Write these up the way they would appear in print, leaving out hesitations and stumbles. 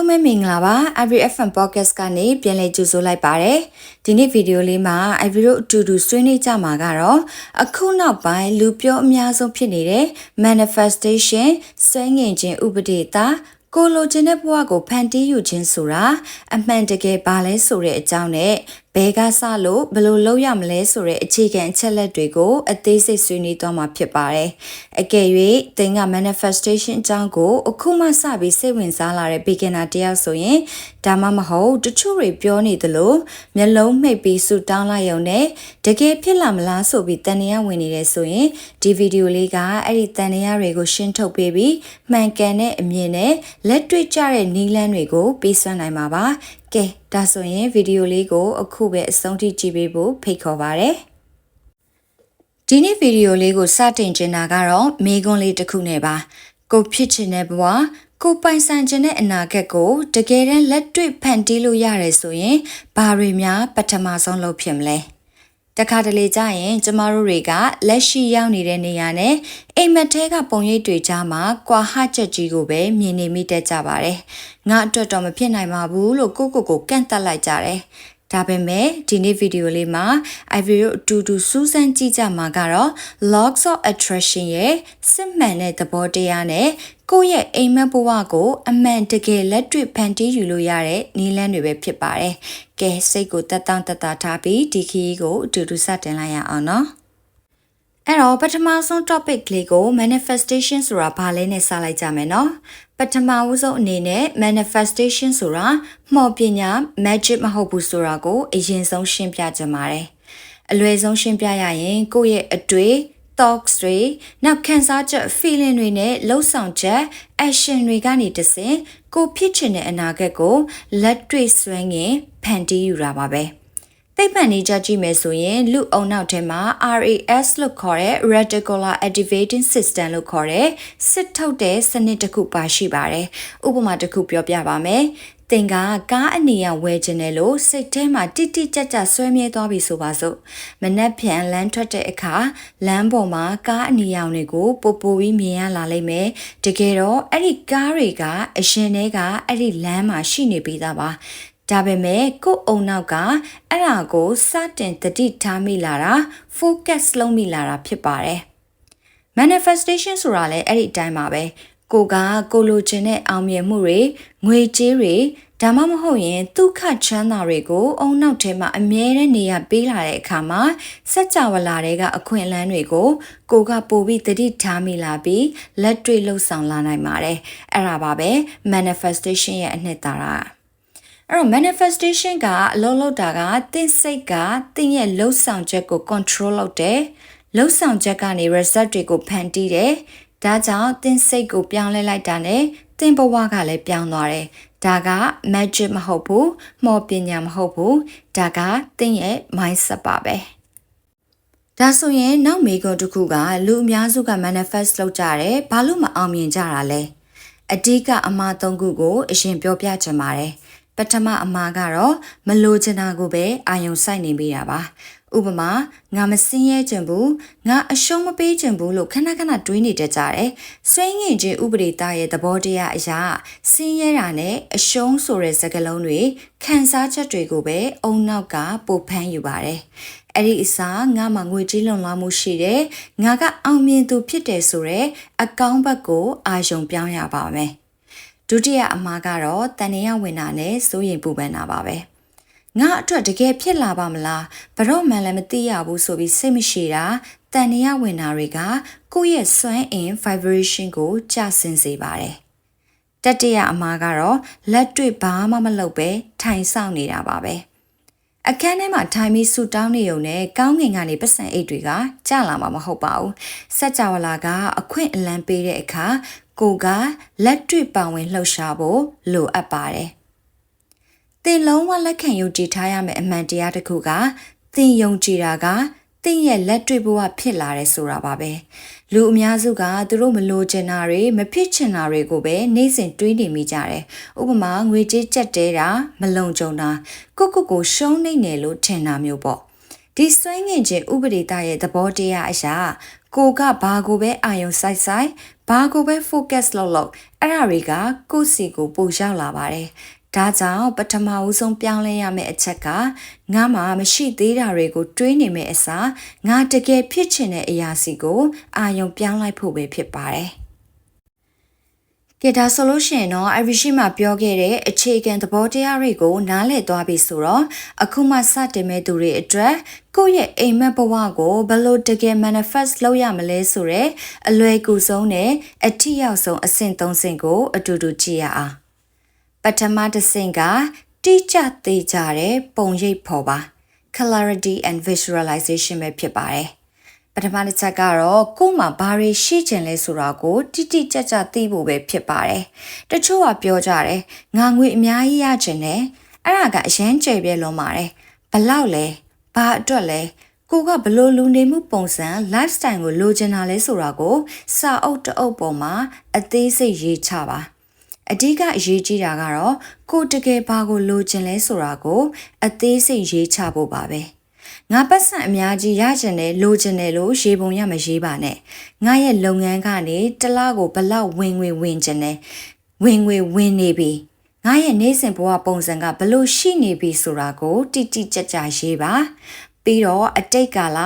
လုံးပဲမင်္ဂလာပါ Ivy FM Podcast ကနေပြန်လည်ကြိုဆိုလိုက်ပါတယ်ဒီနေ့ဗီဒီယိုလေးမှာ Ivy တို့အတူတူဆွေးနွေးကြမှာကတော့အခုနောက်ပိုင်းလူပြောအများဆုံးဖြစ်နေတဲ့ manifestation စွမ်းငင်ခြင်းဥပဒေတာကိုလိုချင်တဲ့ဘဝကိုဖန်တီးယူခြင်းဆိုတာအမှန်တကယ်ဘာလဲဆိုတဲ့အကြောင်းနဲ့ဘယ်ကစလို့ဘယ်လိုလုပ်ရမလဲဆိုတဲ့အခြေခံအချက်လက်တွေကိုအသေးစိတ်ဆွေးနွေးသွားမှာဖြစ်ပါတယ်။အကယ်၍သင်က manifestation အကြောင်းကိုအခုမှစပြီးစိတ်ဝင်စားလာတဲ့ beginner တယောက်ဆိုရင်ဒါမှမဟုတ်တချို့တွေပြောနေသလိုမျက်လုံးမှိတ်ပြီးဆူတောင်းလိုက်ရုံနဲ့တကယ်ဖြစ်လာမလားဆိုပြီးတန်တရားဝင်နေတယ်ဆိုရင်ဒီဗီဒီယိုလေးကအဲ့ဒီတန်တရားတွေကိုရှင်းထုတ်ပေးပြီးမှန်ကန်တဲ့အမြင်နဲ့လက်တွေ့ကျတဲ့နည်းလမ်းတွေကိုပေးစွမ်းနိုင်မှာပါ။ကဲဒါဆိုရင်ဗီဒီယိုလေးကိုအခုပဲအဆုံးထိကြည့်ပေးဖို့ဖိတ်ခေါ်ပါရစေ။ဒီနေ့ဗီဒီယိုလေးကိုစတင်ချင်တာကတော့မေးခွန်းလေးတစ်ခုနဲ့ပါ။ကိုဖြစ်ချင်တဲ့ဘဝကိုပိုင်ဆိုင်ခြင်းတဲ့အနာဂတ်ကိုတကယ်တမ်းလက်တွေ့ဖန်တီးလို့ရတယ်ဆိုရင်ဘာတွေများပထမဆုံးလုပ်ဖြစ်မလဲတခါတလေကြရင်ကျမတို့တွေကလက်ရှိရောက်နေတဲ့နေရာနဲ့အိမ်မက်ထဲကပုံရိပ်တွေကြားမှာကွာဟချက်ကြီးကိုပဲမြင်နေမိတတ်ကြပါတယ်ငါအတွက်တော့မဖြစ်နိုင်ပါဘူးလို့ကိုကန့်တက်လိုက်ကြတယ်ဒါပေမဲ့ဒီနေ့ဗီဒီယိုလေးမှာ Ivy တို့အတူတူစူးစမ်းကြည့်ကြမှာကတော့ Laws of Attraction ရဲ့စစ်မှန်တဲ့သဘောတရားနဲ့ကိုယ့်ရဲ့အိမ်မက်ဘဝကိုအမှန်တကယ်လက်တွေ့ဖန်တီးယူလို့ရတဲ့နည်းလမ်းတွေပဲဖြစ်ပါတယ်။ကဲစိတ်ကိုတက်တောင့်တက်တာထားပြီးဒီခီးကိုအတူတူစတင်လိုက်ရအောင်နော်။အဲ့တော့ပထမဆုံး topic လေးကို manifestation ဆိုတာဘာလဲနဲ့စလိုက်ကြမယ်နော်ပထမဦးဆုံးအနေနဲ့ manifestation ဆိုတာမှော်ပညာ magic မဟုတ်ဘူးဆိုတာကိုအရင်ဆုံးရှင်းပြကြပါတယ်အလွယ်ဆုံးရှင်းပြရရင်ကိုယ့်ရဲ့အတွေ့ thoughts တွေနောက်ခံစားချက် feeling တွေနဲ့လှုပ်ဆောင်ချက် action တွေကနေတဆင့်ကိုဖြစ်ချင်တဲ့အနာဂတ်ကိုလက်တွေ့စွမ်းငင်ဖန်တီးယူတာပါပဲသိပ္ပံနည်းကြကြည့်မယ်ဆိုရင်လူအုံနောက်ထဲမှာ RAS လို့ခေါ်တဲ့ Reticular Activating System လို့ခေါ်တဲ့စစ်ထုတ်တဲ့စနစ်တစ်ခုပါရှိပါတယ်။ဥပမာတစ်ခုပြောပြပါမယ်။သင်ကကားအနီရောင်ဝယ်ခြင်းနဲ့လို့စိတ်ထဲမှာတိတိကျကျဆွဲမြဲသွားပြီဆိုပါစို့။မနက်ဖြန်လမ်းထွက်တဲ့အခါလမ်းပေါ်မှာကားအနီရောင်တွေကိုပိုပြီးမြင်ရလာလိမ့်မယ်။တကယ်တော့အဲ့ဒီကားတွေကအရင်တည်းကအဲ့ဒီလမ်းမှာရှိနေပြီးသားပါ။ဒါပေမဲ့ကို့အုံနောက်ကအဲ့ဒါကိုစတင်တတိထားမိလာတာ focus လုပ်မိလာတာဖြစ်ပါတယ် manifestation ဆိုတာလည်းအဲ့ဒီအတိုင်းပါပဲကိုလိုချင်တဲ့အောင်မြင်မှုတွေငွေကြေးတွေဒါမှမဟုတ်ရင်ဒုက္ခချမ်းသာတွေကိုအုံနောက်ထဲမှာအမြဲတမ်းနေရပေးလာတဲ့အခါမှာစัจ java လာတွေကအခွင့်အလမ်းတွေကိုကိုကပို့ပြီးတတိထားမိလာပြီးလက်တွေ့လှုပ်ဆောင်လာနိုင်ပါတယ်အဲ့ဒါပါပဲ manifestation ရဲ့အနှစ်သာရအဲ့တော့ manifestation ကအလုံးလုံးတာကသင်စိတ်ကသင်ရဲ့လှုပ်ဆောင်ချက်ကို control လုပ်တယ်လှုပ်ဆောင်ချက်ကနေ result တွေကိုဖန်တီးတယ်ဒါကြောင့်သင်စိတ်ကိုပြောင်းလဲလိုက်တာနဲ့သင်ဘဝကလည်းပြောင်းသွားတယ်ဒါက magic မဟုတ်ဘူးမှော်ပညာမဟုတ်ဘူးဒါကသင်ရဲ့ mindset ပါပဲဒါဆိုရင်နောက်မေးခွန်းတစ်ခုကလူအများစုက manifest လုပ်ကြတယ်ဘာလို့မအောင်မြင်ကြတာလဲအဓိကအမှား၃ခုကိုအရင်ပြောပြချင်ပါတယ်ပထမအမှားကတော့မလိုချင်တာကိုပဲအာယုံစိုက်နေမိတာပါဥပမာငါမစင်းရဲချင်ဘူးငါအရှုံးမပေးချင်ဘူးလို့ခဏတွေးနေတတ်ကြတယ်စွဲငင်ခြင်းဥပဒေသားရဲ့သဘောတရားအရာစင်းရဲတာနဲ့အရှုံးဆိုတဲ့စကားလုံးတွေခံစားချက်တွေကိုပဲအုံနောက်ကပိုဖမ်းယူပါတယ်အဲ့ဒီအစားငါမှငွေကြေးလုံလောက်မှုရှိတယ်ငါကအောင်မြင်သူဖြစ်တယ်ဆိုတော့အကောင့်ဘက်ကိုအာယုံပြောင်းရပါမယ်ဒုတိယအမှားကတော့တန်တရားဝင်တာနဲ့စိုးရင်ပူပန်တာပါပဲငါအတွက်တကယ်ဖြစ်လာပါမလားဘရော့မှန်လည်းမသိရဘူးဆိုပြီးစိတ်မရှိတာတန်တရားဝင်တာတွေကကိုယ့်ရဲ့စွမ်းအင် vibration ကိုကျဆင်းစေပါတယ်တတိယအမှားကတော့လက်တွေ့ဘာမှမလုပ်ပဲထိုင်ဆောင်နေတာပါပဲအခန်းထဲမှာထိုင်ပြီးဆူတောင်းနေုံနဲ့ကောင်းငင်ကနေပတ်စံအိတ်တွေကကျလာမှာမဟုတ်ပါဘူးစัจ java လာကအခွင့်အလမ်းပေးတဲ့အခါကိုကလက်တွေ့ပါဝင်လှုပ်ရှားဖို့လိုအပ်ပါတယ်။သင်လုံးဝလက်ခံယုံကြည်ထားရမယ့်အမှန်တရားတစ်ခုကသင်ယုံကြည်တာကသင်ရဲ့လက်တွေ့ဘဝဖြစ်လာတယ်ဆိုတာပါပဲ။လူအများစုကသူတို့မလိုချင်တာတွေမဖြစ်ချင်တာတွေကိုပဲနေ့စဉ်တွေးနေမိကြတယ်။ဥပမာငွေကြေးကျပ်တဲတာမလုံခြုံတာကိုရှုံးနေတယ်လို့ထင်တာမျိုးပေါ့။ဒီစွဲငင်ခြင်းဥပဒေသားရဲ့သဘောတရားအရာကိုကဘာကိုပဲအာယုံစိုက် ဘာကိုပဲ focus လုပ်အဲ့ဒါတွေကကိုယ့်စီကိုပို့ရောက်လာပါတယ်ဒါကြောင့်ပထမဦးဆုံးပြောင်းလဲရမယ့်အချက်ကငါမှမရှိသေးတာတွေကိုတွေးနေမယ့်အစားငါတကယ်ဖြစ်ချင်တဲ့အရာစီကိုအာရုံပြောင်းလိုက်ဖို့ပဲဖြစ်ပါတယ်ကဲဒါဆိုလို့ရှိရင်တော့အရီရှိမှာပြောခဲ့တဲ့အခြေခံသဘောတရားတွေကိုနားလည်သွားပြီဆိုတော့အခုမှစတင်မဲ့သူတွေအတွက်ကိုယ့်ရဲ့အိမ်မက်ဘဝကိုဘယ်လိုတကယ် manifest လုပ်ရမလဲဆိုတော့အလွယ်ကူဆုံးနဲ့အထိရောက်ဆုံးအဆင့်၃ဆင့်ကိုအတူတူကြည့်ရအောင်ပထမတစ်ဆင့်ကတိကျသေးကြတဲ့ပုံရိပ်ဖော်ပါ clarity and visualization ပဲဖြစ်ပါတယ်ပထမတစ်ချက်ကတော့ကိုယ်မှာဘာတွေရှိချင်လဲဆိုတာကိုတိတိကျကျသိဖို့ပဲဖြစ်ပါတယ်။တချို့ကပြောကြတယ်ငါငွေအများကြီးရချင်တယ်။အဲ့ဒါကအရန်ကျယ်ပြည့်လုံးပါတယ်။ဘလောက်လဲ။ဘာအတွက်လဲ။ကိုကဘလို့လူနေမှုပုံစံ lifestyle ကိုလိုချင်တာလဲဆိုတာကိုစာအုပ်တအုပ်ပေါ်မှာအသေးစိတ်ရေးချပါ။အဓိကအရေးကြီးတာကတော့ကိုတကယ်ဘာကိုလိုချင်လဲဆိုတာကိုအသေးစိတ်ရေးချဖို့ပါပဲ။ငါပတ်စံအများကြီးရချင်တယ်လိုချင်တယ်လို့ရေပုံရမရေးပါနဲ့ငါရဲ့လုပ်ငန်းကနေတစ်လကိုဘလောက်ဝင်ငွေဝင်ချင်တယ်ဝင်ငွေဝင်နေပြီငါရဲ့နေ့စဉ်ဘဝပုံစံကဘလို့ရှိနေပြီဆိုတာကိုတိတိကျကျရေးပါပြီးတော့အတိတ်ကာလ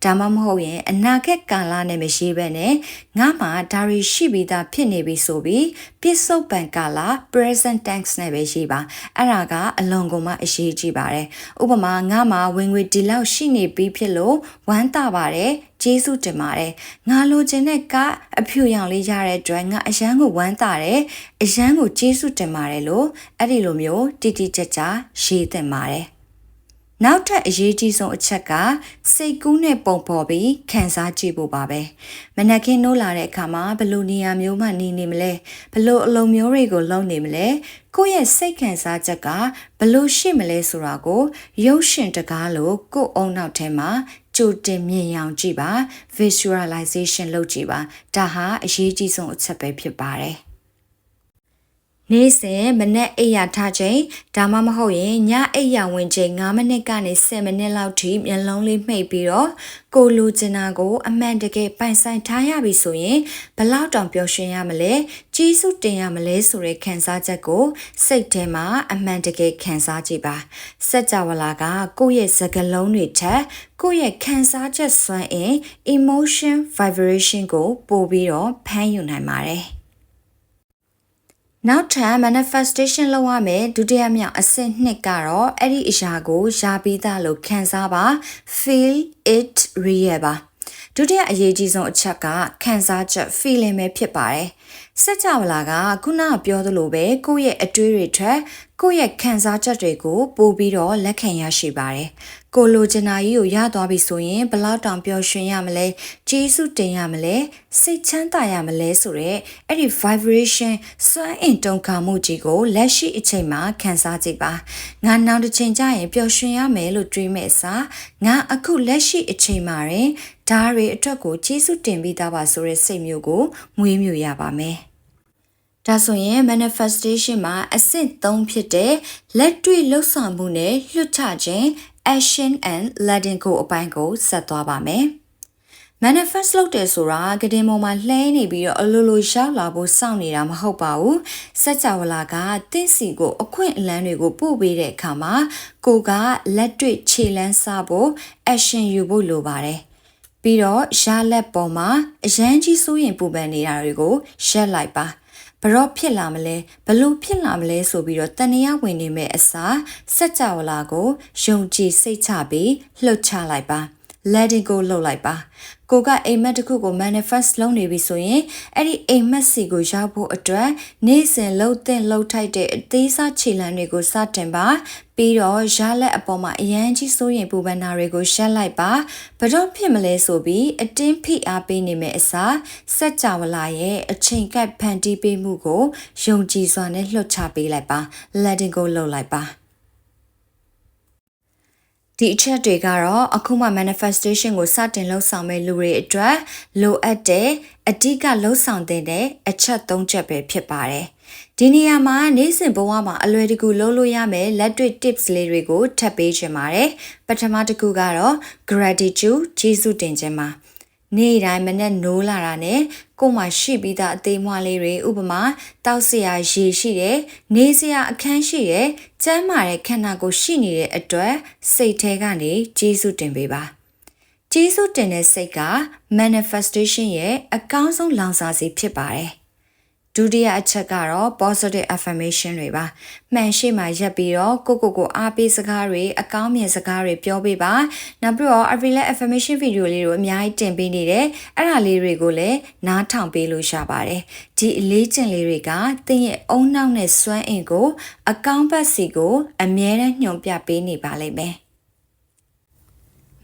ဒါမှမဟုတ်ရင်အနာဂတ်ကာလနဲ့မရှိဘဲနဲ့ငါမှဒါရီရှိပြီးသားဖြစ်နေပြီဆိုပြီးပြစ္ဆုတ်ပံကာလ present tense နဲ့ပဲရေးပါအဲ့ဒါကအလွန်ကုန်မှအရေးကြီးပါတယ်ဥပမာငါမှဝင်ငွေဒီလောက်ရှိနေပြီဖြစ်လို့ဝမ်းသာပါတယ်ကျေးဇူးတင်ပါတယ်ငါလိုချင်တဲ့ကအဖြူရောင်လေးရတဲ့အတွက်ငါအရန်ကိုဝမ်းသာတယ်အရန်ကိုကျေးဇူးတင်ပါတယ်လို့အဲ့ဒီလိုမျိုးတိတိကျကျရေးသင့်ပါတယ်နောက်ထပ်အရေးကြီးဆုံးအချက်ကစိတ်ကူးနဲ့ပုံဖော်ပြီးခံစားကြည့်ဖို့ပါပဲမနက်ခင်းနိုးလာတဲ့အခါမှာဘလို့နေရာမျိုးမှနေမလဲဘလို့အလုံးမျိုးတွေကိုလုပ်နေမလဲကိုယ့်ရဲ့စိတ်ခံစားချက်ကဘလို့ရှိမလဲဆိုတာကိုရုပ်ရှင်တကားလို့ကိုယ့်အုံနောက်ထဲမှာကြိုတင်မြင်ရောင်ကြည့်ပါ visualization လုပ်ကြည့်ပါဒါဟာအရေးကြီးဆုံးအချက်ပဲဖြစ်ပါတယ်နေ့စဉ်မနက်အိပ်ရထားချိန်ဒါမှမဟုတ်ရင်ညအိပ်ရဝင်ချိန်9မိနစ်ကနေ10မိနစ်လောက်ထိမျက်လုံးလေးမှိတ်ပြီးတော့ကိုလူကျင်နာကိုအမှန်တကယ်ပိုင်ဆိုင်ထားရပြီဆိုရင်ဘလောက်တောင်ပျော်ရွှင်ရမလဲကြီးစုတင်ရမလဲဆိုတဲ့ခံစားချက်ကိုစိတ်ထဲမှာအမှန်တကယ်ခံစားကြည့်ပါစัจ java လာကကိုယ့်ရဲ့စကားလုံးတွေထက်ကိုယ့်ရဲ့ခံစားချက်စွမ်းအင် emotion vibration ကိုပို့ပြီးတော့ဖမ်းယူနိုင်ပါတယ်နောက်ထပ် manifestation လုပ်ရမယ်ဒုတိယမြောက်အဆင့်2ကတော့အဲ့ဒီအရာကိုရပြီးသားလို့ခံစားပါ feel it real ပါဒုတိယအရေးကြီးဆုံးအချက်ကခံစားချက် feeling ပဲဖြစ်ပါတယ်စัจ java လာကခုနကပြောသလိုပဲကိုယ့်ရဲ့အတွေးတွေထက်ကိုယ့်ရဲ့ခံစားချက်တွေကိုပို့ပြီးတော့လက်ခံရရှိပါတယ်ကိုလိုချင်တာကြီးကိုရသွားပြီဆိုရင်ဘလောက်တောင်ပျော်ရွှင်ရမလဲကျေးဇူးတင်ရမလဲစိတ်ချမ်းသာရမလဲဆိုတော့အဲ့ဒီ vibration စွမ်းအင်တုန်ခါမှုကြီးကိုလက်ရှိအချိန်မှာခံစားကြည့်ပါငါနောက်တစ်ချိန်ကျရင်ပျော်ရွှင်ရမယ်လို့တွေးမဲ့အစားငါအခုလက်ရှိအချိန်မှာရင်ဒါတွေအတွက်ကိုကျေးဇူးတင်ပြီးသားပါဆိုတဲ့စိတ်မျိုးကိုမွေးမြူရပါမယ်ဒါဆိုရင် manifestation မှာအဆင့်3ဖြစ်တဲ့လက်တွေ့လှုပ်ဆောင်မှုနဲ့လွှတ်ချခြင်း action and letting go အပိုင်းကိုဆက်သွားပါမယ်။ manifest လုပ်တယ်ဆိုတာကတင်ပေါ်မှာလှဲနေပြီးတော့အလိုလိုရောက်လာဖို့စောင့်နေတာမဟုတ်ပါဘူး။စัจ java လာကတင့်စီကိုအခွင့်အလမ်းတွေကိုပို့ပေးတဲ့အခါမှာကိုကလက်တွေ့ခြေလမ်းစဖို့ action ယူဖို့လိုပါတယ်။ပြီးတော့ရလက်ပေါ်မှာအရန်ကြီးစိုးရင်ပူပန်နေတာတွေကိုရက်လိုက်ပါဘရော့ဖြစ်လာမလဲဘလို့ဖြစ်လာမလဲဆိုပြီးတော့တဏှာဝင်နေမဲ့အစားစัจ java လာကိုယုံကြည်စိတ်ချပြီးလှုပ်ချလိုက်ပါ let it go လုပ်လိုက်ပါကိုကအိမ်မက်တစ်ခုကို manifest လုပ်နေပြီဆိုရင်အဲ့ဒီအိမ်မက်စီကိုရောက်ဖို့အတွက်နေ့စဉ်လှုပ်သင့်လှုပ်ထိုက်တဲ့အသေးစားခြေလှမ်းတွေကိုစတင်ပါပြီးတော့ရလက်အပေါ်မှာအရန်ကြီးစိုးရင်ပူပန်တာတွေကိုရှက်လိုက်ပါဘတော့ဖြစ်မလဲဆိုပြီးအတင်းဖိအားပေးနေမယ့်အစားစัจ java လာရဲ့အချိန်ကပ်ဖန်တီးပေးမှုကိုယုံကြည်စွာနဲ့လှုပ်ချပေးလိုက်ပါ let it go လုပ်လိုက်ပါဒီအချက်တွေကတော့အခုမှ manifestation ကိုစတင်လှုပ်ဆောင်မဲ့လူတွေအတွက်လိုအပ်တဲ့အဓိကလှုပ်ဆောင်တဲ့အချက်3ချက်ပဲဖြစ်ပါတယ်။ဒီနေရာမှာနေ့စဉ်ဘဝမှာအလွယ်တကူလုပ်လို့ရမယ့်လက်တွေ့ tips လေးတွေကိုထပ်ပေးချင်ပါတယ်။ပထမတစ်ခုကတော့ gratitude ကျေးဇူးတင်ခြင်းပါ နေ့တိုင်းမနဲ့နိုးလာတာနဲ့ကို့မှာရှိပြီးသားအသေးမွှားလေးတွေဥပမာတောက်စရာရေရှိတယ်နေစရာအခန်းရှိတယ်ကျန်းမာတဲ့ခန္ဓာကိုယ်ရှိနေတဲ့အတွက်စိတ်ထဲကနေကျေးဇူးတင်ပေးပါကျေးဇူးတင်တဲ့စိတ်က manifestation ရဲ့အကောင်းဆုံးလောင်စာဆီဖြစ်ပါတယ်ဒုတိယအချက်ကတော့ positive affirmation တွေပါမှန်ရှိမှရက်ပြီးတော့ကိုအားပေးစကားတွေအကောင်းမြင်စကားတွေပြောပေးပါနောက်ပြီးတော့ everyday affirmation video လေးတွေအများကြီးတင်ပေးနေတယ်အဲ့ဒါလေးတွေကိုလည်းနားထောင်ပေးလို့ရပါတယ်ဒီအလေးကျင့်လေးတွေကသင်ရဲ့အုံနောက်နဲ့စွမ်းအင်ကိုအကောင်းဘက်စီကိုအမြဲတမ်းညွှန်ပြပေးနေပါလိမ့်မယ်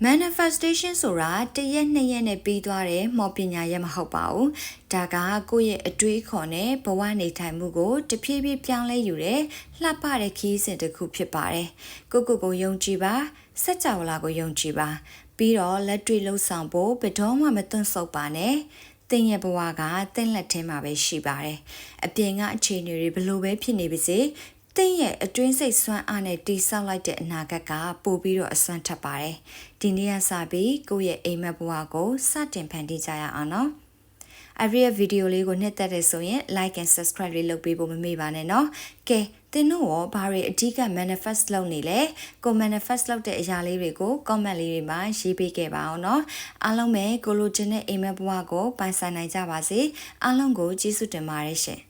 manifestation ဆိုတာတရက်နှစ်ရက်နဲ့ပြီးသွားတဲ့မော်ပညာရက်မဟုတ်ပါဘူးဒါကကိုယ့်ရဲ့အတွေးခေါ်နဲ့ဘဝနေထိုင်မှုကိုတဖြည်းဖြည်းပြောင်းလဲယူတဲ့လှပတဲ့ခီးစဉ်တစ်ခုဖြစ်ပါတယ်ကိုယုံကြည်ပါစัจ java လာကိုယုံကြည်ပါပြီးတော့လက်တွေ့လှုပ်ဆောင်ဖို့ဘယ်တော့မှမသွန့်ဆုတ်ပါနဲ့သင်ရဲ့ဘဝကသင်လက်ထဲမှာပဲရှိပါတယ်အပြင်ကအခြေအနေတွေဘလို့ပဲဖြစ်နေပါစေသင်ရဲ့အတွင်းစိတ်စွမ်းအားနဲ့တိဆောက်လိုက်တဲ့အနာဂတ်ကပို့ပြီးတော့အစွမ်းထပ်ပါတယ်ဒီနေ့ကစပြီးကိုယ့်ရဲ့အိမ်မက်ဘဝကိုစတင်ဖန်တီးကြရအောင်နော်every video လေးကိုနှစ်သက်တဲ့ဆိုရင် like and subscribe လေးလုပ်ပေးဖို့မမေ့ပါနဲ့နော်ကဲသင်တို့ရောဘာတွေအဓိက manifest လုပ်နေလဲကို manifest လုပ်တဲ့အရာလေးတွေကို comment လေးတွေမှာရေးပေးခဲ့ပါအောင်နော်အားလုံးပဲကိုလိုချင်တဲ့အိမ်မက်ဘဝကိုပိုင်ဆိုင်နိုင်ကြပါစေအားလုံးကိုကျေးဇူးတင်ပါတယ်ရှင်